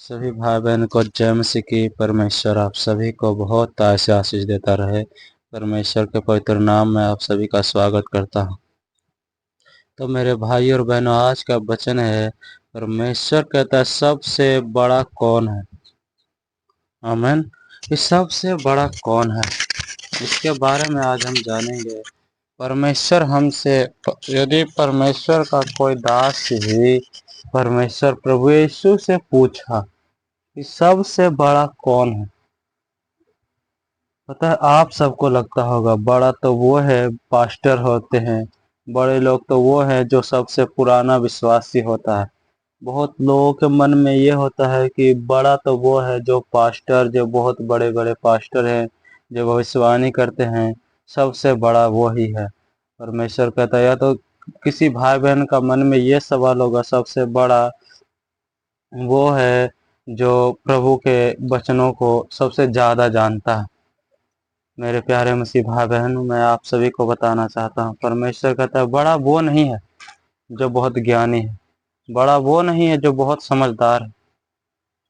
सभी भाई बहन को जय मसीह की। परमेश्वर आप सभी को बहुत ऐसे आशीष देता रहे। परमेश्वर के पवित्र नाम में आप सभी का स्वागत करता हूँ। तो मेरे भाई और बहनों, आज का वचन है, परमेश्वर कहता है सबसे बड़ा कौन है। आमीन। इस सबसे बड़ा कौन है, इसके बारे में आज हम जानेंगे। परमेश्वर हमसे, यदि परमेश्वर का कोई दास ही परमेश्वर प्रभु यीशु से पूछा कि सबसे बड़ा कौन है, पता है आप सबको लगता होगा बड़ा तो वो है, पास्टर होते हैं, बड़े लोग तो वो है जो सबसे पुराना विश्वासी होता है। बहुत लोगों के मन में ये होता है कि बड़ा तो वो है जो पास्टर, जो बहुत बड़े बड़े पास्टर हैं, जो भविष्यवाणी करते हैं, सबसे बड़ा वो ही है। परमेश्वर कहता है, या तो किसी भाई बहन का मन में ये सवाल होगा, सबसे बड़ा वो है जो प्रभु के वचनों को सबसे ज़्यादा जानता है। मेरे प्यारे मसीह भाई बहन, मैं आप सभी को बताना चाहता हूँ, परमेश्वर कहता है बड़ा वो नहीं है जो बहुत ज्ञानी है, बड़ा वो नहीं है जो बहुत समझदार है।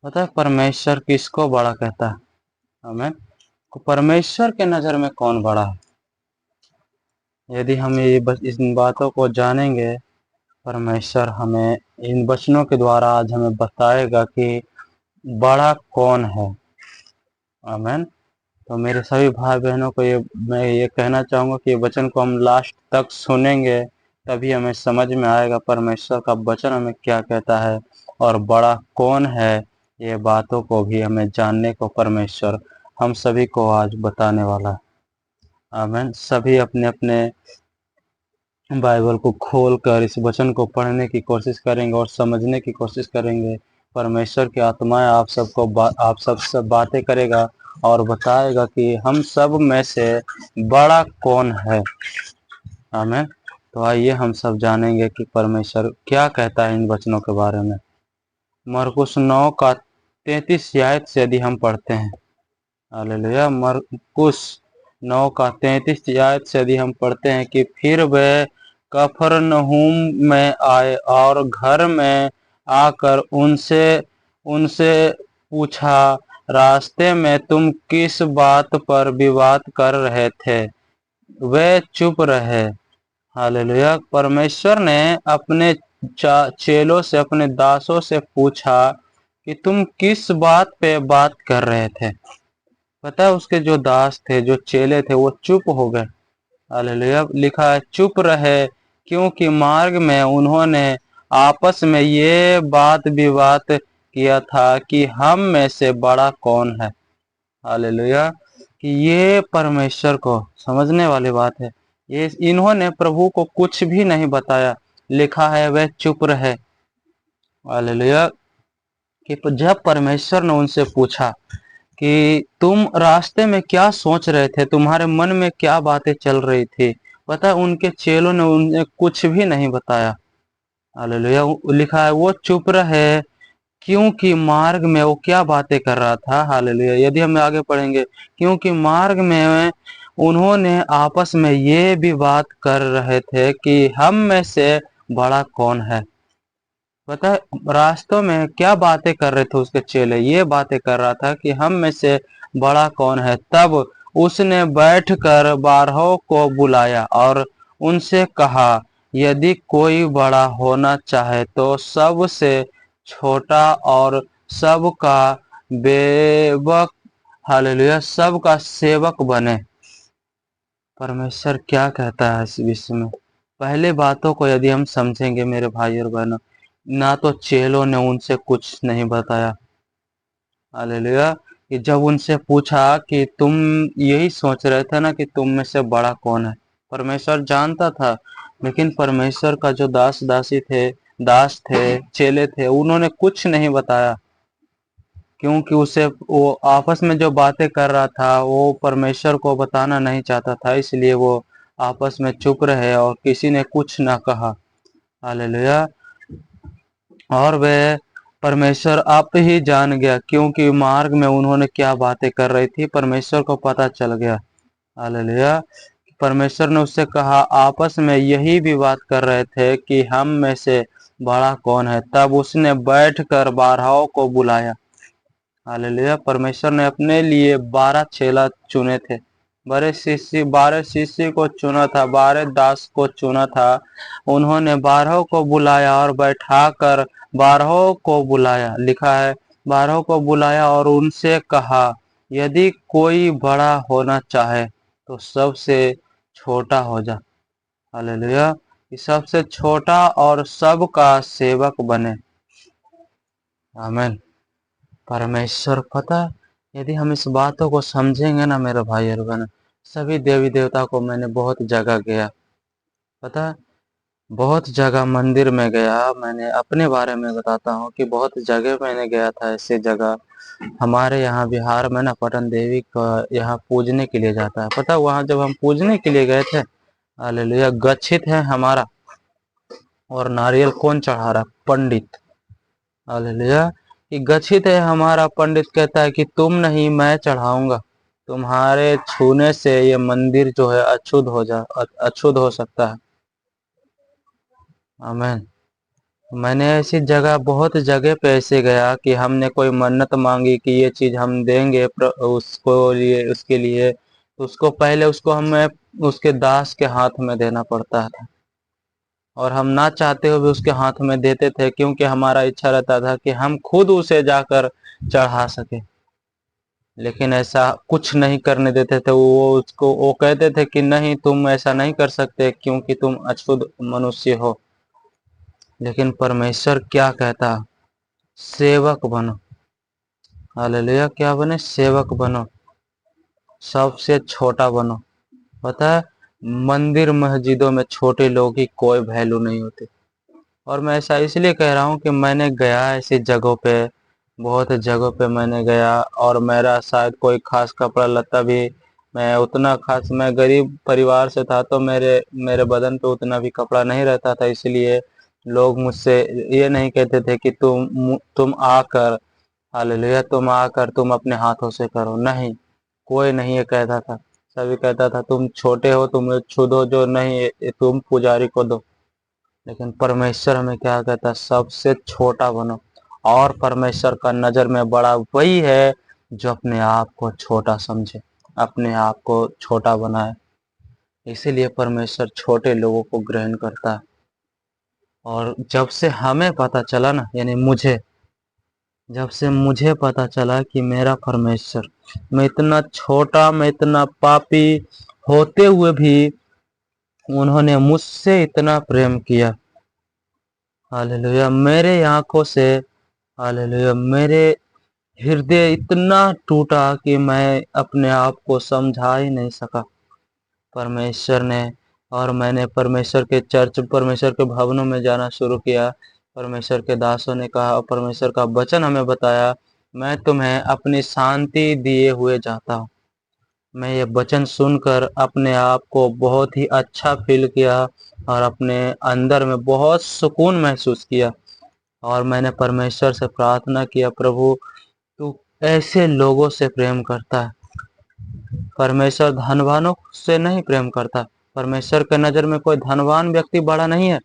पता है परमेश्वर किसको बड़ा कहता है? हमें परमेश्वर के नज़र में कौन बड़ा है? यदि हम इन बातों को जानेंगे, परमेश्वर हमें इन वचनों के द्वारा आज हमें बताएगा कि बड़ा कौन है। आमीन। तो मेरे सभी भाई बहनों को मैं ये कहना चाहूँगा कि ये वचन को हम लास्ट तक सुनेंगे, तभी हमें समझ में आएगा परमेश्वर का वचन हमें क्या कहता है और बड़ा कौन है। ये बातों को भी हमें जानने को परमेश्वर हम सभी को आज बताने वाला है। आमीन। सभी अपने अपने बाइबल को खोल कर इस वचन को पढ़ने की कोशिश करेंगे और समझने की कोशिश करेंगे। परमेश्वर की आत्माएं आप सबसे बातें करेगा और बताएगा कि हम सब में से बड़ा कौन है। आमीन। तो आइए हम सब जानेंगे कि परमेश्वर क्या कहता है इन वचनों के बारे में। मरकुस 9 का 33 आयत से यदि हम पढ़ते हैं, हालेलुया। मरकुस 9 का 33 आयत से यदि हम पढ़ते हैं कि फिर वह कफरनहूम में आए और घर में आकर उनसे उनसे पूछा, रास्ते में तुम किस बात पर विवाद कर रहे थे? वे चुप रहे। हालेलुया। परमेश्वर ने अपने चेलों से, अपने दासों से पूछा कि तुम किस बात पे बात कर रहे थे। पता है उसके जो दास थे, जो चेले थे, वो चुप हो गए। हालेलुया। लिखा है चुप रहे, क्योंकि मार्ग में उन्होंने आपस में ये बात विवाद किया था कि हम में से बड़ा कौन है। हालेलुया। कि ये परमेश्वर को समझने वाली बात है। ये इन्होंने प्रभु को कुछ भी नहीं बताया। लिखा है वह चुप रहे। हालेलुया। कि जब परमेश्वर ने उनसे पूछा कि तुम रास्ते में क्या सोच रहे थे, तुम्हारे मन में क्या बातें चल रही थी, पता है उनके चेलों ने उन्हें कुछ भी नहीं बताया। हालेलुया। लिखा है वो चुप रहे, क्योंकि मार्ग में वो क्या बातें कर रहा था। हालेलुया। यदि हम आगे पढ़ेंगे, क्योंकि मार्ग में उन्होंने आपस में ये भी बात कर रहे थे कि हम में से बड़ा कौन है। पता है रास्तों में क्या बातें कर रहे थे उसके चेले? ये बातें कर रहा था कि हम में से बड़ा कौन है। तब उसने बैठकर 12 को बुलाया और उनसे कहा, यदि कोई बड़ा होना चाहे तो सबसे छोटा और सबका बेवक, हालेलुया, सबका सेवक बने। परमेश्वर क्या कहता है इस विषय में? पहले बातों को यदि हम समझेंगे मेरे भाई और बहनों, ना तो चेलों ने उनसे कुछ नहीं बताया। हालेलुया। कि जब उनसे पूछा कि तुम यही सोच रहे थे ना कि तुम में से बड़ा कौन है, परमेश्वर जानता था। लेकिन परमेश्वर का जो दास थे, चेले थे, उन्होंने कुछ नहीं बताया, क्योंकि उसे वो आपस में जो बातें कर रहा था वो परमेश्वर को बताना नहीं चाहता था। इसलिए वो आपस में चुप रहे और किसी ने कुछ ना कहा। हालेलुया। और वह परमेश्वर आप ही जान गया, क्योंकि मार्ग में उन्होंने क्या बातें कर रही थी परमेश्वर को पता चल गया। हालेलुया। परमेश्वर ने उससे कहा, आपस में यही भी बात कर रहे थे कि हम में से बड़ा कौन है। तब उसने बैठकर 12 को बुलाया। हालेलुया। परमेश्वर ने अपने लिए 12 चेला चुने थे। 12 शिष्य को चुना था, 12 दास को चुना था। उन्होंने 12 को बुलाया और बैठाकर 12 को बुलाया, लिखा है 12 को बुलाया और उनसे कहा, यदि कोई बड़ा होना चाहे तो सबसे छोटा हो जा। हालेलुया। कि सबसे छोटा और सबका सेवक बने। आमीन। परमेश्वर, पता है, यदि हम इस बातों को समझेंगे ना मेरे भाई और बहन, सभी देवी देवता को मैंने बहुत जगह गया, पता है, बहुत जगह मंदिर में गया। मैंने अपने बारे में बताता हूँ कि बहुत जगह मैंने गया था। ऐसे जगह हमारे यहाँ बिहार में ना पटन देवी का यहाँ पूजने के लिए जाता है। पता है, वहाँ जब हम पूजने के लिए गए थे, हालेलुया, गच्छित है हमारा और नारियल कौन चढ़ा रहा? पंडित। हालेलुया। कि गच्छित है हमारा, पंडित कहता है कि तुम नहीं, मैं चढ़ाऊंगा। तुम्हारे छूने से ये मंदिर जो है अशुद्ध हो सकता है। आमीन। मैंने ऐसी जगह, बहुत जगह पे ऐसे गया कि हमने कोई मन्नत मांगी कि ये चीज हम देंगे उसको लिए, उसके लिए, तो उसको पहले उसको हमें उसके दास के हाथ में देना पड़ता था और हम ना चाहते हुए भी उसके हाथ में देते थे, क्योंकि हमारा इच्छा रहता था कि हम खुद उसे जाकर चढ़ा सके। लेकिन ऐसा कुछ नहीं करने देते थे। वो कहते थे कि नहीं, तुम ऐसा नहीं कर सकते क्योंकि तुम अशुद्ध मनुष्य हो। लेकिन परमेश्वर क्या कहता? सेवक बनो। हालेलुया। क्या बने? सेवक बनो, सबसे छोटा बनो। पता है, मंदिर मस्जिदों में छोटे लोगों की कोई वैल्यू नहीं होती। और मैं ऐसा इसलिए कह रहा हूँ कि मैंने गया ऐसी जगहों पे, बहुत जगहों पे मैंने गया, और मेरा शायद कोई खास कपड़ा लत्ता भी, मैं उतना खास, मैं गरीब परिवार से था, तो मेरे मेरे बदन पे उतना भी कपड़ा नहीं रहता था। इसलिए लोग मुझसे ये नहीं कहते थे कि तुम आकर, हालेलुया, तुम आकर तुम अपने हाथों से करो। नहीं, कोई नहीं ये कहता था। सभी कहता था तुम छोटे हो, तुम छुदो, जो नहीं तुम पुजारी को दो। लेकिन परमेश्वर हमें क्या कहता है? सबसे छोटा बनो। और परमेश्वर का नजर में बड़ा वही है जो अपने आप को छोटा समझे, अपने आप को छोटा बनाए। इसीलिए परमेश्वर छोटे लोगों को ग्रहण करता है। और जब से हमें पता चला ना, यानी जब से मुझे पता चला कि मेरा परमेश्वर, मैं इतना छोटा, मैं इतना पापी होते हुए भी उन्होंने मुझसे इतना प्रेम किया। हालेलुया। मेरे आंखों से, हालेलुया, मेरे हृदय इतना टूटा कि मैं अपने आप को समझा ही नहीं सका। परमेश्वर ने, और मैंने परमेश्वर के चर्च, परमेश्वर के भवनों में जाना शुरू किया। परमेश्वर के दासों ने कहा, और परमेश्वर का वचन हमें बताया, मैं तुम्हें अपनी शांति दिए हुए जाता हूँ। मैं ये वचन सुनकर अपने आप को बहुत ही अच्छा फील किया और अपने अंदर में बहुत सुकून महसूस किया। और मैंने परमेश्वर से प्रार्थना किया, प्रभु, तू ऐसे लोगों से प्रेम करता है। परमेश्वर धनवानों से नहीं प्रेम करता। परमेश्वर के नज़र में कोई धनवान व्यक्ति बड़ा नहीं है।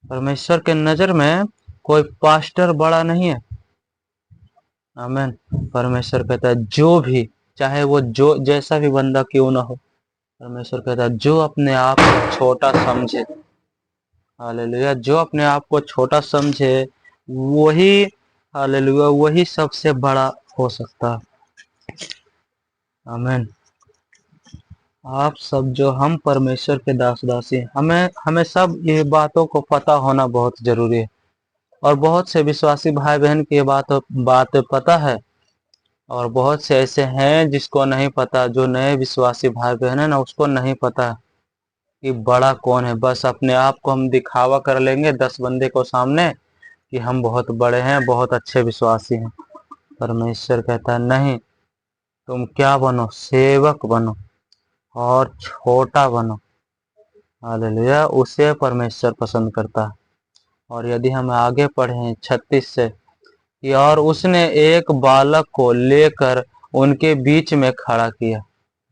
परमेश्वर के नज़र में कोई पास्टर बड़ा नहीं है। आमीन। परमेश्वर कहता है जो भी, चाहे वो जो जैसा भी बंदा क्यों ना हो, परमेश्वर कहता है जो अपने आप को छोटा समझे, हालेलुया, जो अपने आप को छोटा समझे वही, हालेलुया, वही सबसे बड़ा हो सकता है। आमीन। आप सब जो, हम परमेश्वर के दास दासी, हमें सब ये बातों को पता होना बहुत जरूरी है। और बहुत से विश्वासी भाई बहन की ये बात पता है, और बहुत से ऐसे हैं जिसको नहीं पता। जो नए विश्वासी भाई बहन है ना, उसको नहीं पता कि बड़ा कौन है। बस अपने आप को हम दिखावा कर लेंगे 10 बंदे को सामने कि हम बहुत बड़े हैं, बहुत अच्छे विश्वासी हैं। परमेश्वर कहता है नहीं, तुम क्या बनो? सेवक बनो और छोटा बनो। हालेलुया। उसे परमेश्वर पसंद करता है। और यदि हम आगे पढ़ें 36 से, कि और उसने एक बालक को लेकर उनके बीच में खड़ा किया।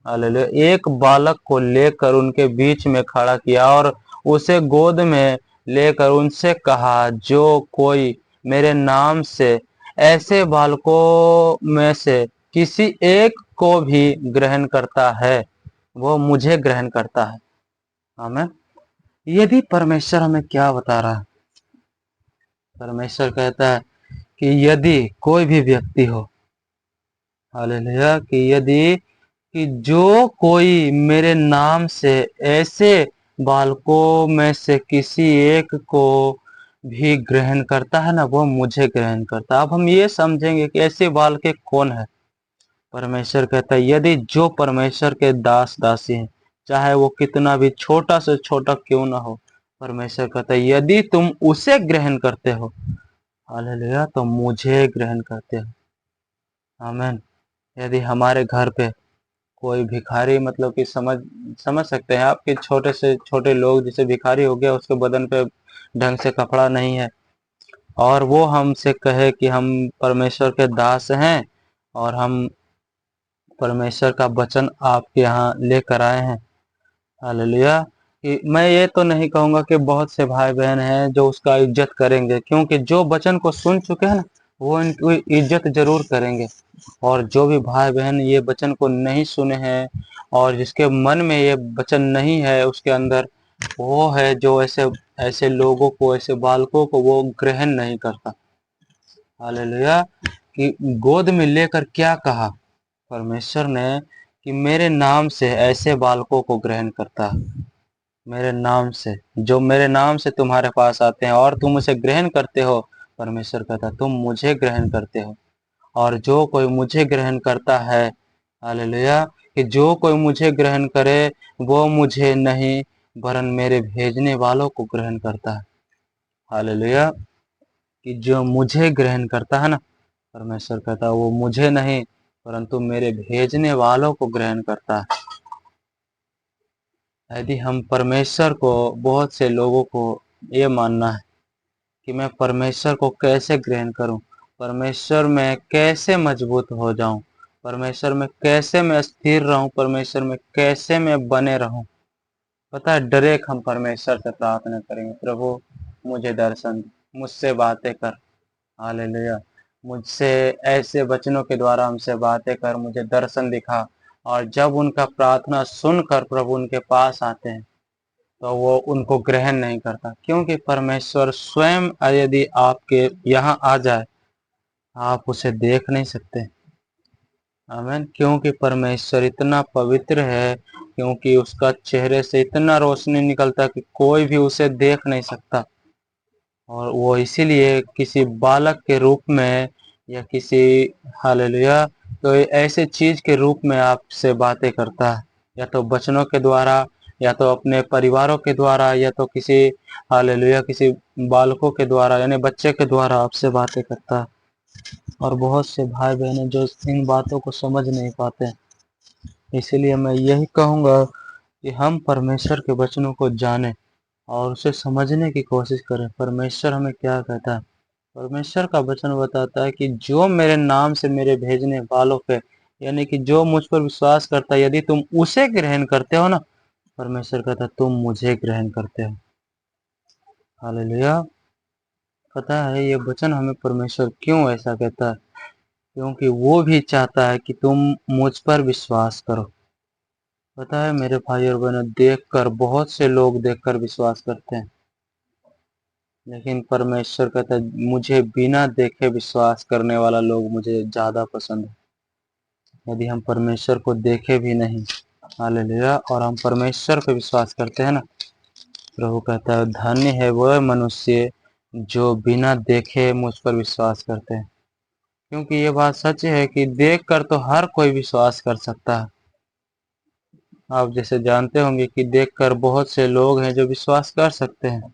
हालेलुया। एक बालक को लेकर उनके बीच में खड़ा किया और उसे गोद में लेकर उनसे कहा, जो कोई मेरे नाम से ऐसे बालकों में से किसी एक को भी ग्रहण करता है, वो मुझे ग्रहण करता है। आमीन। यदि परमेश्वर हमें क्या बता रहा है? परमेश्वर कहता है कि यदि कोई भी व्यक्ति हो, हालेलुया, कि यदि कि जो कोई मेरे नाम से ऐसे बालकों में से किसी एक को भी ग्रहण करता है ना, वो मुझे ग्रहण करता है। अब हम ये समझेंगे कि ऐसे बालक कौन है। परमेश्वर कहता है यदि जो परमेश्वर के दास दासी हैं, चाहे वो कितना भी छोटा से छोटा क्यों ना हो, परमेश्वर कहता है यदि तुम उसे ग्रहण करते हो, हालेलुया, तो मुझे ग्रहण करते हो। आमीन। यदि हमारे घर पे कोई भिखारी, मतलब कि समझ समझ सकते हैं आप कि छोटे से छोटे लोग, जैसे भिखारी हो गया, उसके बदन पे ढंग से कपड़ा नहीं है, और वो हमसे कहे कि हम परमेश्वर के दास हैं और हम परमेश्वर का वचन आपके यहाँ लेकर आए हैं, हालेलुया। कि मैं ये तो नहीं कहूँगा कि बहुत से भाई बहन हैं जो उसका इज्जत करेंगे, क्योंकि जो वचन को सुन चुके हैं ना, वो इनकी इज्जत जरूर करेंगे। और जो भी भाई बहन ये वचन को नहीं सुने हैं और जिसके मन में ये वचन नहीं है उसके अंदर, वो है जो ऐसे ऐसे लोगों को, ऐसे बालकों को वो ग्रहण नहीं करता। हालेलुया। कि गोद में लेकर क्या कहा परमेश्वर ने कि मेरे नाम से ऐसे बालकों को ग्रहण करता है। मेरे नाम से, जो मेरे नाम से तुम्हारे पास आते हैं और तुम उसे ग्रहण करते हो, परमेश्वर कहता तुम मुझे ग्रहण करते हो। और जो कोई मुझे ग्रहण करता है, हालेलुया, कि जो कोई मुझे ग्रहण करे वो मुझे नहीं वरन मेरे भेजने वालों को ग्रहण करता है। हालेलुया। कि जो मुझे ग्रहण करता है ना, परमेश्वर कहता है वो मुझे नहीं परंतु मेरे भेजने वालों को ग्रहण करता है। यदि हम परमेश्वर को, बहुत से लोगों को ये मानना है कि मैं परमेश्वर को कैसे ग्रहण करूं, परमेश्वर में कैसे मजबूत हो जाऊं, परमेश्वर में कैसे मैं स्थिर रहूं, परमेश्वर में कैसे मैं बने रहूं। पता है, डायरेक्ट हम परमेश्वर से प्रार्थना करेंगे, प्रभु मुझे दर्शन, मुझसे बातें कर, हालेलुया, मुझसे ऐसे वचनों के द्वारा हमसे बातें कर, मुझे दर्शन दिखा। और जब उनका प्रार्थना सुनकर प्रभु उनके पास आते हैं तो वो उनको ग्रहण नहीं करता, क्योंकि परमेश्वर स्वयं यदि आपके यहाँ आ जाए, आप उसे देख नहीं सकते। आमीन। क्योंकि परमेश्वर इतना पवित्र है, क्योंकि उसका चेहरे से इतना रोशनी निकलता कि कोई भी उसे देख नहीं सकता। और वो इसीलिए किसी बालक के रूप में या किसी, हालेलुया, तो ऐसे चीज के रूप में आपसे बातें करता है, या तो वचनों के द्वारा, या तो अपने परिवारों के द्वारा, या तो किसी, हालेलुया, किसी बालकों के द्वारा, यानी बच्चे के द्वारा आपसे बातें करता है। और बहुत से भाई बहन हैं जो इन बातों को समझ नहीं पाते। इसीलिए मैं यही कहूँगा कि हम परमेश्वर के वचनों को जानें और उसे समझने की कोशिश करें। परमेश्वर हमें क्या कहता है? परमेश्वर का वचन बताता है कि जो मेरे नाम से मेरे भेजने वालों पे, यानी कि जो मुझ पर विश्वास करता है, यदि तुम उसे ग्रहण करते हो ना, परमेश्वर कहता है तुम मुझे ग्रहण करते हो। हालेलुया। पता है ये वचन हमें परमेश्वर क्यों ऐसा कहता है? क्योंकि वो भी चाहता है कि तुम मुझ पर विश्वास करो। पता है मेरे भाई और बहनों, देखकर, बहुत से लोग देखकर विश्वास करते हैं, लेकिन परमेश्वर कहता है मुझे बिना देखे विश्वास करने वाला लोग मुझे ज्यादा पसंद है। यदि हम परमेश्वर को देखे भी नहीं, हालेलुया, और हम परमेश्वर पे विश्वास करते हैं ना, प्रभु कहता है धन्य है वह मनुष्य जो बिना देखे मुझ पर विश्वास करते हैं। क्योंकि ये बात सच है कि देख कर तो हर कोई विश्वास कर सकता है। आप जैसे जानते होंगे कि देखकर बहुत से लोग हैं जो विश्वास कर सकते हैं,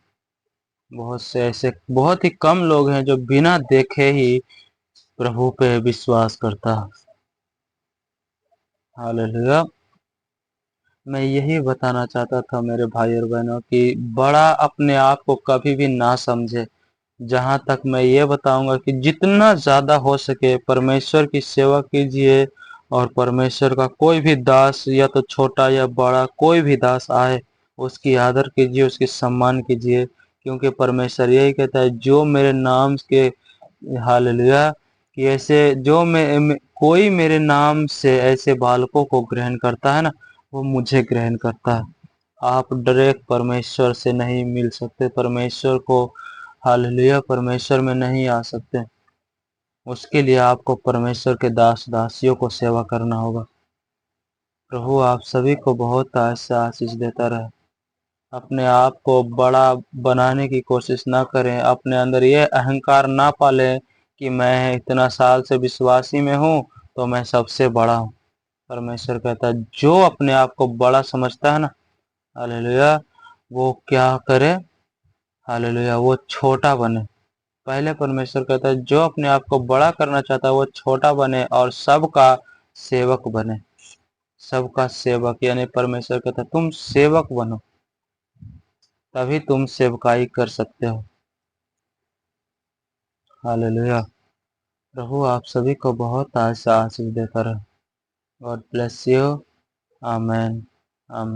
बहुत से ऐसे, बहुत ही कम लोग हैं जो बिना देखे ही प्रभु पे विश्वास करता है। हालेलुया। मैं यही बताना चाहता था मेरे भाई और बहनों कि बड़ा अपने आप को कभी भी ना समझे। जहाँ तक मैं ये बताऊंगा कि जितना ज़्यादा हो सके परमेश्वर की सेवा कीजिए, और परमेश्वर का कोई भी दास, या तो छोटा या बड़ा कोई भी दास आए, उसकी आदर कीजिए, उसकी सम्मान कीजिए। क्योंकि परमेश्वर यही कहता है जो मेरे नाम के, हालेलुया, कि ऐसे जो कोई मेरे नाम से ऐसे बालकों को ग्रहण करता है ना, वो मुझे ग्रहण करता है। आप डायरेक्ट परमेश्वर से नहीं मिल सकते, परमेश्वर को, हालेलुया, परमेश्वर में नहीं आ सकते। उसके लिए आपको परमेश्वर के दास दासियों को सेवा करना होगा। प्रभु आप सभी को बहुत ऐसा आशीष देता रहे। अपने आप को बड़ा बनाने की कोशिश ना करें, अपने अंदर ये अहंकार ना पालें कि मैं इतना साल से विश्वासी में हूँ तो मैं सबसे बड़ा हूँ। परमेश्वर कहता है जो अपने आप को बड़ा समझता है ना, हालेलुया, वो क्या करे, हालेलुया, वो छोटा बने। पहले परमेश्वर कहता है जो अपने आप को बड़ा करना चाहता है वो छोटा बने और सबका सेवक बने। सबका सेवक यानी परमेश्वर कहता है तुम सेवक बनो, तभी तुम सेवकाई कर सकते हो। हालेलुया। प्रभु आप सभी को बहुत आशीष देता रहे। God bless you. Amen. Amen.